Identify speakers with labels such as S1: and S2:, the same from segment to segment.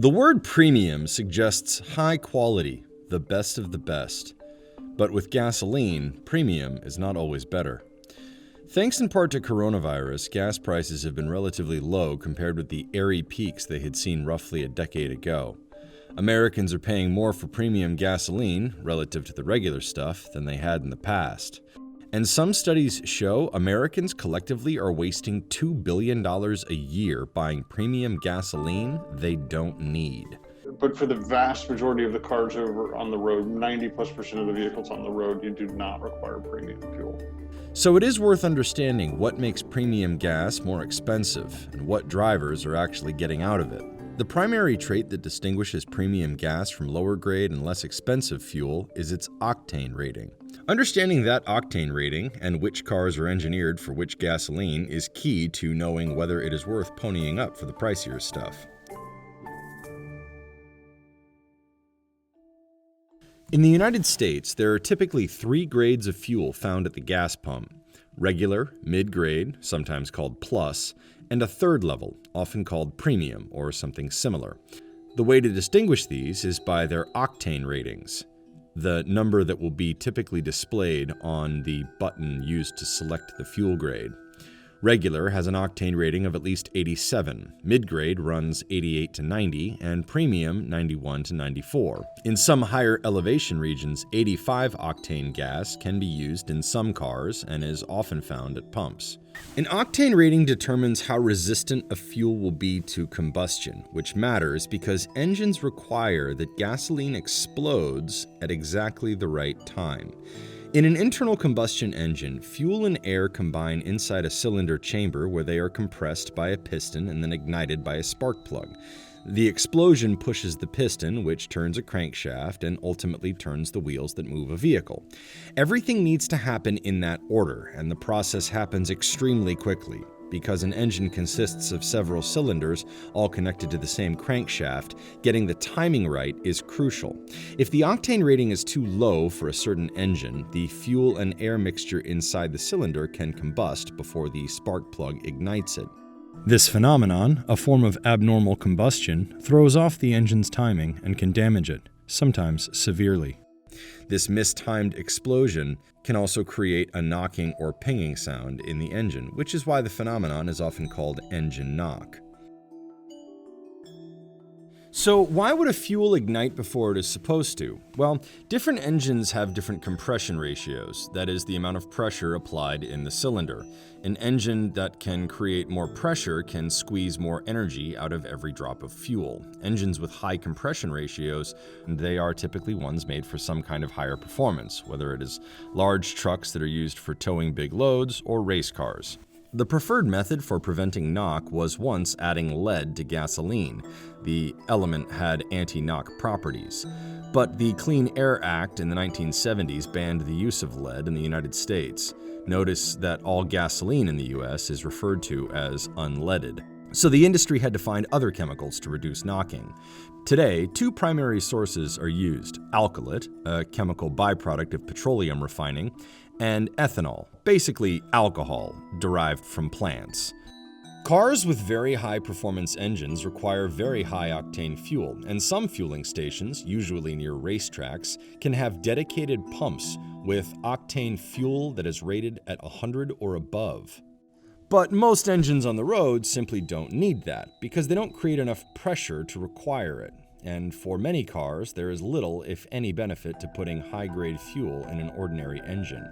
S1: The word premium suggests high quality, the best of the best. But with gasoline, premium is not always better. Thanks in part to coronavirus, gas prices have been relatively low compared with the airy peaks they had seen roughly a decade ago. Americans are paying more for premium gasoline, relative to the regular stuff, than they had in the past. And some studies show Americans collectively are wasting $2 billion a year buying premium gasoline they don't need.
S2: But for the vast majority of the cars over on the road, 90+% of the vehicles on the road, you do not require premium fuel.
S1: So it is worth understanding what makes premium gas more expensive and what drivers are actually getting out of it. The primary trait that distinguishes premium gas from lower grade and less expensive fuel is its octane rating. Understanding that octane rating and which cars are engineered for which gasoline is key to knowing whether it is worth ponying up for the pricier stuff. In the United States, there are typically 3 grades of fuel found at the gas pump: regular, mid-grade, sometimes called plus, and a third level, often called premium or something similar. The way to distinguish these is by their octane ratings, the number that will be typically displayed on the button used to select the fuel grade. Regular has an octane rating of at least 87, mid-grade runs 88 to 90, and premium 91 to 94. In some higher elevation regions, 85 octane gas can be used in some cars and is often found at pumps. An octane rating determines how resistant a fuel will be to combustion, which matters because engines require that gasoline explodes at exactly the right time. In an internal combustion engine, fuel and air combine inside a cylinder chamber where they are compressed by a piston and then ignited by a spark plug. The explosion pushes the piston, which turns a crankshaft and ultimately turns the wheels that move a vehicle. Everything needs to happen in that order, and the process happens extremely quickly. Because an engine consists of several cylinders, all connected to the same crankshaft, getting the timing right is crucial. If the octane rating is too low for a certain engine, the fuel and air mixture inside the cylinder can combust before the spark plug ignites it. This phenomenon, a form of abnormal combustion, throws off the engine's timing and can damage it, sometimes severely. This mistimed explosion can also create a knocking or pinging sound in the engine, which is why the phenomenon is often called engine knock. So why would a fuel ignite before it is supposed to? Well, different engines have different compression ratios, that is, the amount of pressure applied in the cylinder. An engine that can create more pressure can squeeze more energy out of every drop of fuel. Engines with high compression ratios, they are typically ones made for some kind of higher performance, whether it is large trucks that are used for towing big loads or race cars. The preferred method for preventing knock was once adding lead to gasoline. The element had anti-knock properties. But the Clean Air Act in the 1970s banned the use of lead in the United States. Notice that all gasoline in the US is referred to as unleaded. So the industry had to find other chemicals to reduce knocking. Today, 2 primary sources are used: alkylate, a chemical byproduct of petroleum refining, and ethanol, basically alcohol derived from plants. Cars with very high performance engines require very high octane fuel, and some fueling stations, usually near racetracks, can have dedicated pumps with octane fuel that is rated at 100 or above. But most engines on the road simply don't need that, because they don't create enough pressure to require it. And for many cars, there is little, if any, benefit to putting high-grade fuel in an ordinary engine.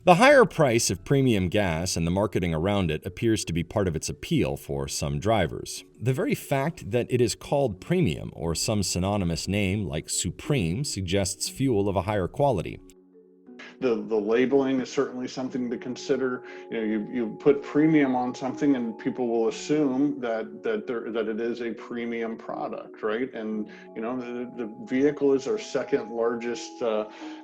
S1: The higher price of premium gas and the marketing around it appears to be part of its appeal for some drivers. The very fact that it is called premium or some synonymous name like supreme suggests fuel of a higher quality.
S2: The labeling is certainly something to consider. You put premium on something and people will assume that it is a premium product, right? And the vehicle is our second largest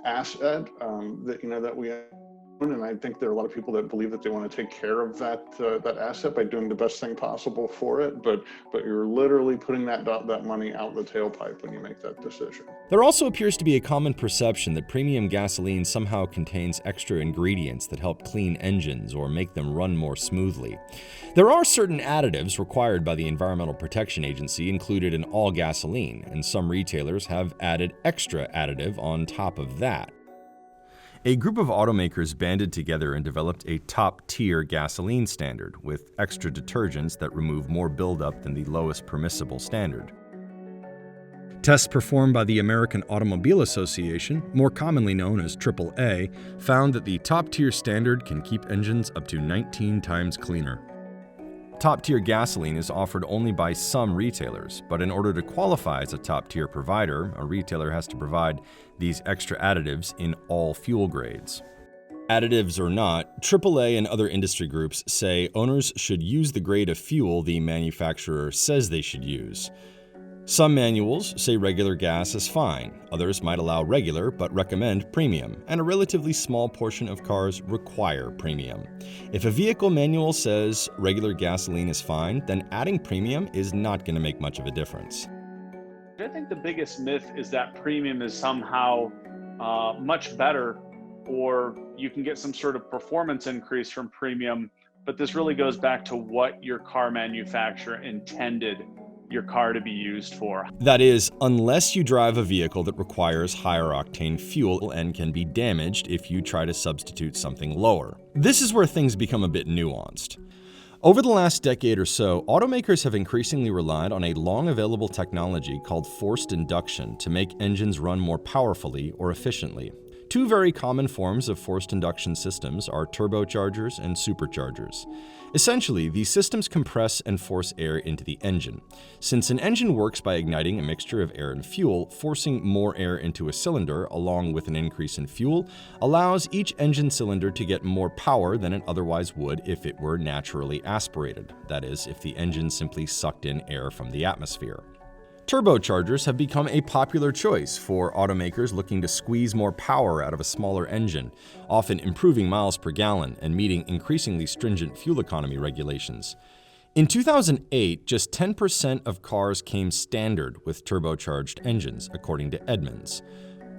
S2: asset that we And I think there are a lot of people that believe that they want to take care of that asset by doing the best thing possible for it. But you're literally putting that money out the tailpipe when you make that decision.
S1: There also appears to be a common perception that premium gasoline somehow contains extra ingredients that help clean engines or make them run more smoothly. There are certain additives required by the Environmental Protection Agency included in all gasoline, and some retailers have added extra additive on top of that. A group of automakers banded together and developed a top-tier gasoline standard with extra detergents that remove more buildup than the lowest permissible standard. Tests performed by the American Automobile Association, more commonly known as AAA, found that the top-tier standard can keep engines up to 19 times cleaner. Top-tier gasoline is offered only by some retailers, but in order to qualify as a top-tier provider, a retailer has to provide these extra additives in all fuel grades. Additives or not, AAA and other industry groups say owners should use the grade of fuel the manufacturer says they should use. Some manuals say regular gas is fine, others might allow regular but recommend premium, and a relatively small portion of cars require premium. If a vehicle manual says regular gasoline is fine, then adding premium is not going to make much of a difference.
S3: I think the biggest myth is that premium is somehow much better, or you can get some sort of performance increase from premium, but this really goes back to what your car manufacturer intended your car to be used for.
S1: That is, unless you drive a vehicle that requires higher octane fuel and can be damaged if you try to substitute something lower. This is where things become a bit nuanced. Over the last decade or so, automakers have increasingly relied on a long available technology called forced induction to make engines run more powerfully or efficiently. Two very common forms of forced induction systems are turbochargers and superchargers. Essentially, these systems compress and force air into the engine. Since an engine works by igniting a mixture of air and fuel, forcing more air into a cylinder along with an increase in fuel allows each engine cylinder to get more power than it otherwise would if it were naturally aspirated. That is, if the engine simply sucked in air from the atmosphere. Turbochargers have become a popular choice for automakers looking to squeeze more power out of a smaller engine, often improving miles per gallon and meeting increasingly stringent fuel economy regulations. In 2008, just 10% of cars came standard with turbocharged engines, according to Edmunds.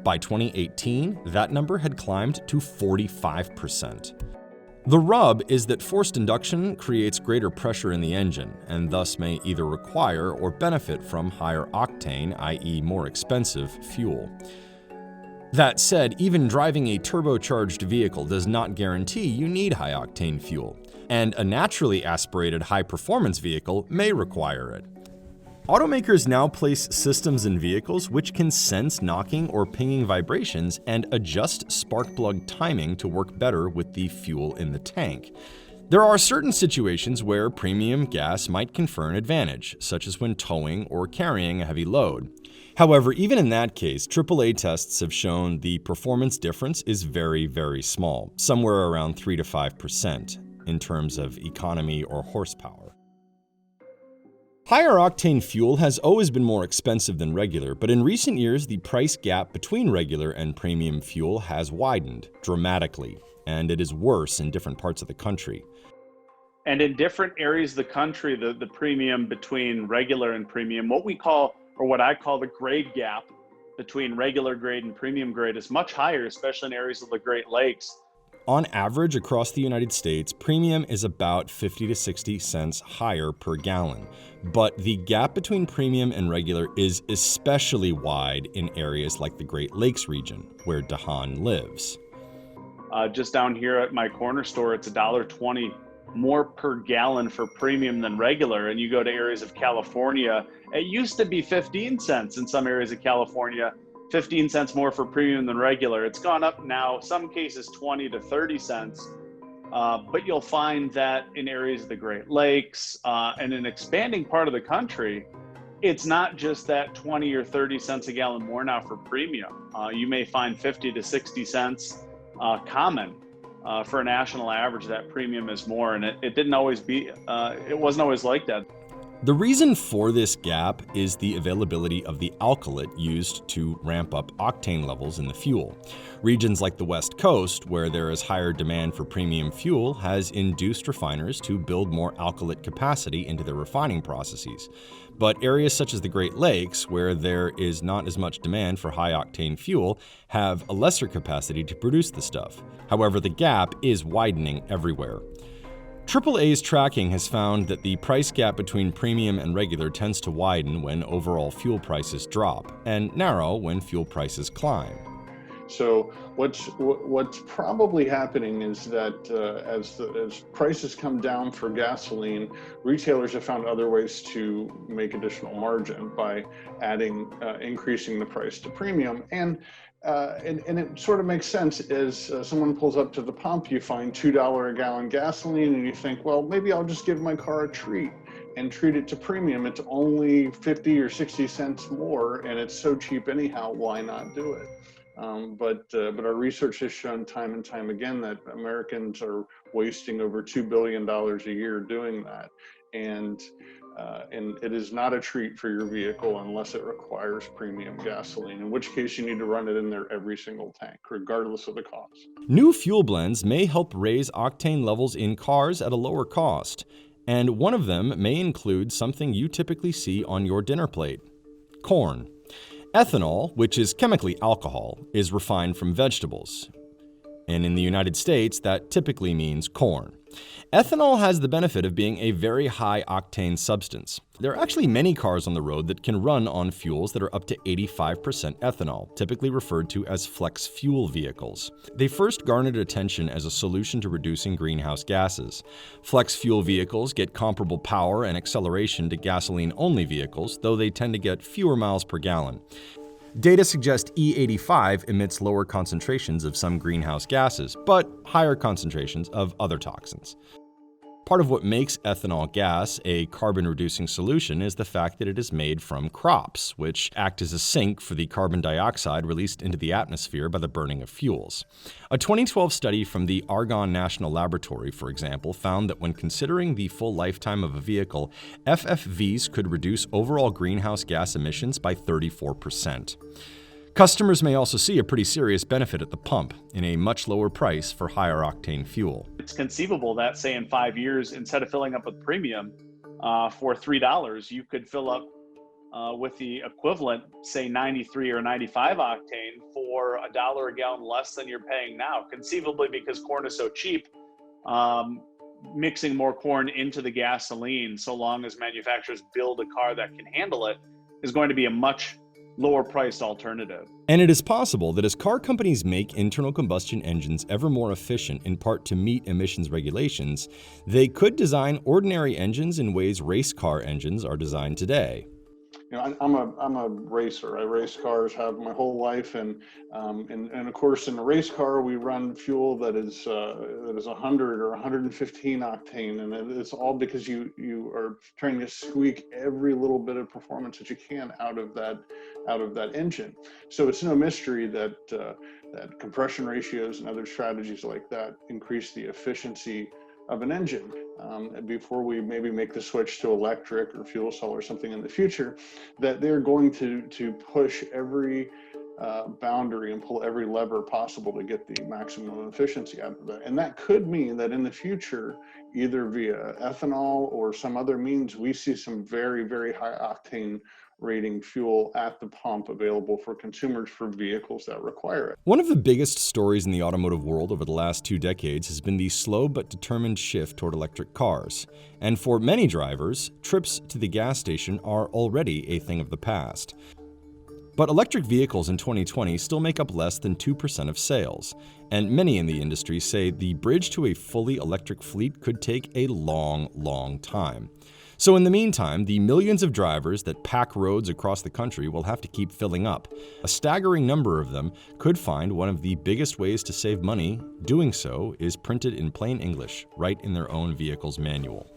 S1: By 2018, that number had climbed to 45%. The rub is that forced induction creates greater pressure in the engine, and thus may either require or benefit from higher octane, i.e. more expensive, fuel. That said, even driving a turbocharged vehicle does not guarantee you need high octane fuel, and a naturally aspirated high-performance vehicle may require it. Automakers now place systems in vehicles which can sense knocking or pinging vibrations and adjust spark plug timing to work better with the fuel in the tank. There are certain situations where premium gas might confer an advantage, such as when towing or carrying a heavy load. However, even in that case, AAA tests have shown the performance difference is very, very small, somewhere around 3 to 5% in terms of economy or horsepower. Higher octane fuel has always been more expensive than regular, but in recent years, the price gap between regular and premium fuel has widened dramatically, and it is worse in different parts of the country.
S3: And in different areas of the country, the premium between regular and premium, what I call the grade gap between regular grade and premium grade is much higher, especially in areas of the Great Lakes.
S1: On average, across the United States, premium is about 50 to 60 cents higher per gallon. But the gap between premium and regular is especially wide in areas like the Great Lakes region, where Dahan lives.
S3: Just down here at my corner store, it's $1.20 more per gallon for premium than regular. And you go to areas of California, it used to be 15 cents in some areas of California. 15 cents more for premium than regular. It's gone up now, some cases 20 to 30 cents. But you'll find that in areas of the Great Lakes and an expanding part of the country, it's not just that 20 or 30 cents a gallon more now for premium. You may find 50 to 60 cents common for a national average that premium is more. And it wasn't always like that.
S1: The reason for this gap is the availability of the alkylate used to ramp up octane levels in the fuel. Regions like the West Coast, where there is higher demand for premium fuel, has induced refiners to build more alkylate capacity into their refining processes. But areas such as the Great Lakes, where there is not as much demand for high-octane fuel, have a lesser capacity to produce the stuff. However, the gap is widening everywhere. AAA's tracking has found that the price gap between premium and regular tends to widen when overall fuel prices drop, and narrow when fuel prices climb.
S2: So what's probably happening is that as prices come down for gasoline, retailers have found other ways to make additional margin by increasing the price to premium. And it sort of makes sense as someone pulls up to the pump, you find $2 a gallon gasoline, and you think, well, maybe I'll just give my car a treat and treat it to premium. It's only 50 or 60 cents more, and it's so cheap anyhow, why not do it? But our research has shown time and time again that Americans are wasting over $2 billion a year doing that. And it is not a treat for your vehicle unless it requires premium gasoline, in which case you need to run it in there every single tank, regardless of the cost.
S1: New fuel blends may help raise octane levels in cars at a lower cost, and one of them may include something you typically see on your dinner plate: corn. Ethanol, which is chemically alcohol, is refined from vegetables. And in the United States, that typically means corn. Ethanol has the benefit of being a very high-octane substance. There are actually many cars on the road that can run on fuels that are up to 85% ethanol, typically referred to as flex fuel vehicles. They first garnered attention as a solution to reducing greenhouse gases. Flex fuel vehicles get comparable power and acceleration to gasoline-only vehicles, though they tend to get fewer miles per gallon. Data suggest E85 emits lower concentrations of some greenhouse gases, but higher concentrations of other toxins. Part of what makes ethanol gas a carbon-reducing solution is the fact that it is made from crops, which act as a sink for the carbon dioxide released into the atmosphere by the burning of fuels. A 2012 study from the Argonne National Laboratory, for example, found that when considering the full lifetime of a vehicle, FFVs could reduce overall greenhouse gas emissions by 34%. Customers may also see a pretty serious benefit at the pump in a much lower price for higher octane fuel.
S3: It's conceivable that, say, in 5 years, instead of filling up with premium for $3, you could fill up with the equivalent, say 93 or 95 octane for $1 a gallon less than you're paying now. Conceivably, because corn is so cheap, mixing more corn into the gasoline, so long as manufacturers build a car that can handle it, is going to be a much lower priced alternative.
S1: And it is possible that as car companies make internal combustion engines ever more efficient, in part to meet emissions regulations, they could design ordinary engines in ways race car engines are designed today.
S2: You know, I'm a racer. I race cars, have my whole life, and of course, in a race car, we run fuel that is 100 or 115 octane, and it's all because you are trying to squeak every little bit of performance that you can out of that engine. So it's no mystery that that compression ratios and other strategies like that increase the efficiency of an engine. Before we maybe make the switch to electric or fuel cell or something in the future, that they're going to push every boundary and pull every lever possible to get the maximum efficiency out of that. And that could mean that in the future, either via ethanol or some other means, we see some very, very high octane rating fuel at the pump available for consumers for vehicles that require it.
S1: One of the biggest stories in the automotive world over the last 2 decades has been the slow but determined shift toward electric cars. And for many drivers, trips to the gas station are already a thing of the past. But electric vehicles in 2020 still make up less than 2% of sales, and many in the industry say the bridge to a fully electric fleet could take a long, long time. So in the meantime, the millions of drivers that pack roads across the country will have to keep filling up. A staggering number of them could find one of the biggest ways to save money. Doing so is printed in plain English, right in their own vehicle's manual.